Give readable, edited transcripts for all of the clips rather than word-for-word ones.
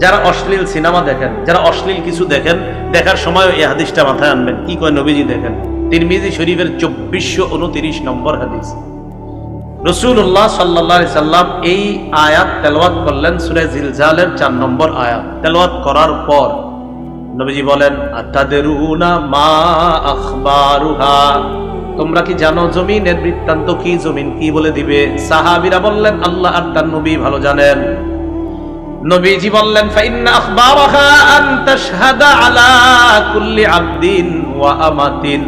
যারা অশ্লীল সিনেমা দেখেন, যারা অশ্লীল কিছু দেখেন, দেখার সময় এই হাদিসটা মাথায় আনবেন। কি কয় নবীজি দেখেন, তিরমিজি শরীফের 2429 নম্বর হাদিস। রাসূলুল্লাহ সাল্লাল্লাহু আলাইহি সাল্লাম এই আয়াত তেলাওয়াত করলেন, সূরা জিলজালের 4 নম্বর আয়াত তেলাওয়াত করার পর নবীজি বলেন, আতাদরুনা মা আখবারুহা, তোমরা কি জানো জমিনের বৃত্তান্ত কি, জমিন কি বলে দিবে? সাহাবীরা বললেন, আল্লাহ আর তার নবী ভালো জানেন। নবীজি বললেন, ফাইন্না আখবারাহা আন তাশহাদা আলা কুল্লি আবদিন ওয়া আমাতিন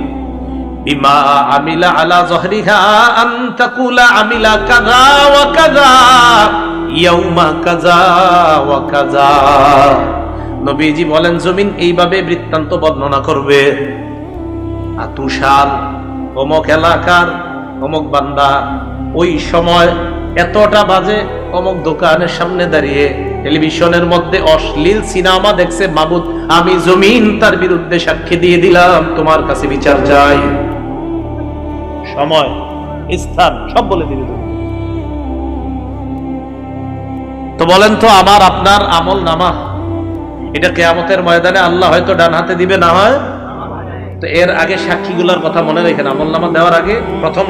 বিমা আমিলা আলা যহরিহা আন তাকুলা আমিলা কাযা ওয়া কাযা ইয়াউমা কাযা ওয়া কাযা। নবীজি বলেন, জমিন এইভাবে বৃত্তান্ত বর্ণনা করবে, আতুশাল অমুক এলাকার অমুক বান্দা ওই সময় এতটা বাজে অমুক দোকানের সামনে দাঁড়িয়ে টেলিভিশনের মধ্যে অশ্লীল সিনেমা দেখছে, মাবুদ আমি জমিন তার বিরুদ্ধে সাক্ষী দিয়ে দিলাম, তোমার কাছে বিচার চাই। সময়, স্থান সব বলে দিবে। তো বলেন তো, আমার আপনার আমল নামা এটা কিয়ামতের ময়দানে আল্লাহ হয়তো ডান হাতে দিবে, না হয়। তো এর আগে সাক্ষীগুলোর কথা মনে রেখেন, আমল নামা দেওয়ার আগে প্রথম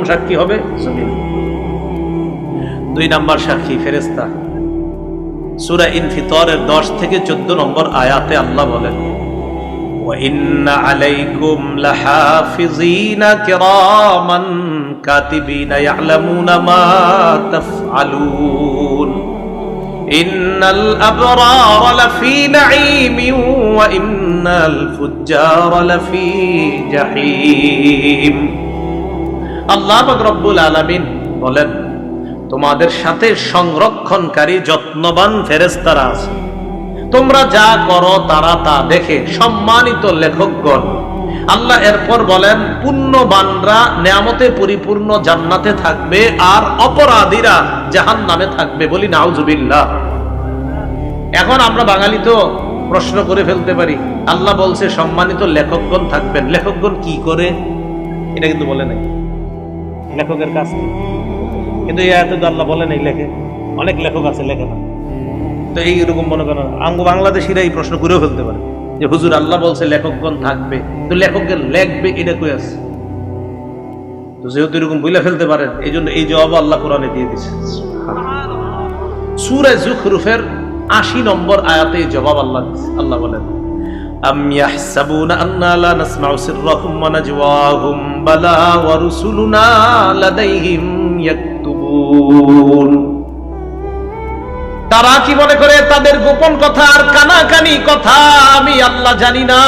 সাক্ষী হবে জমিন। 2 নাম্বার সাক্ষী ফেরেশতা। সূরা ইনফিতরের 10 থেকে 14 নম্বর আয়াতে আল্লাহ বলেন, ওয়া ইন্না আলাইকুম লাহাফিজিনা কিরামান কাতিবিনা ইয়ালামুনা মা তাফআলুন ইন্নাল আবরারা লাফি নাঈমিন ওয়া ইন্নাল ফুজ্জারা লাফি জাহিম। আল্লাহ পাক রব্বুল আলামিন বলেন, তোমাদের সাথে সংরক্ষণকারী যত্নবান ফেরেশতারা আছে, তোমরা যা করো তারা তা দেখে। সম্মানিত লেখকগণ, আল্লাহ এরপর বলেন, পুণ্যবানরা নেয়ামতে পরিপূর্ণ জান্নাতে থাকবে আর অপরাধীরা জাহান্নামে থাকবে। বলি নাউজুবিল্লাহ। এখন আমরা বাঙালি তো প্রশ্ন করে ফেলতে পারি, আল্লাহ বলছে সম্মানিত লেখকগণ থাকবেন, লেখকগণ কি করে? এটা কিন্তু বলে নাই, লেখকের কাজ কি? কিন্তু এই আয়াতে তো আল্লাহ বলে নাই লেখে, অনেক লেখক আছে লেখে না। তো এইরকম মনে করেন বাংলাদেশিরা এই প্রশ্ন করেও ফেলতে পারে যে হুজুর আল্লাহ বলছে লেখকগণ থাকবে, তো লেখকগণ লেখবে এটা কই আছে? তো যেহেতু এরকম বলে ফেলতে পারেন, এই জন্য এই জবাব আল্লাহ কোরআনে দিয়ে দিচ্ছে। সূরা যুখরুফের 80 নম্বর আয়াতে এই জবাব আল্লাহ দিচ্ছে। আল্লাহ বলেন, আম ইয়াহসাবুনা আন্না লা নাসমাউ সিররাহুম ওয়া নাজওয়াহুম বালা ওয়া রুসুলুনা লাদাইহিম ইয়াকতুবুন। তারা কি মনে করে তাদের গোপন কথা আর কানাকানি কথা আমি আল্লাহ জানি না?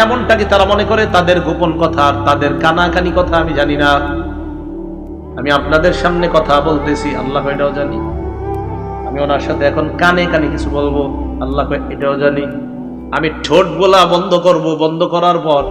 এমনটা কি তারা মনে করে তাদের গোপন কথা আর তাদের কানাকানি কথা আমি জানি না? আমি আপনাদের সামনে কথা বলতেছি, আল্লাহ এটাও জানি। আমি ওনার সাথে এখন কানে কানে কিছু বলবো, আল্লাহ এটাও জানি। আমি ঠোঁট বলা বন্ধ করব, বন্ধ করার পর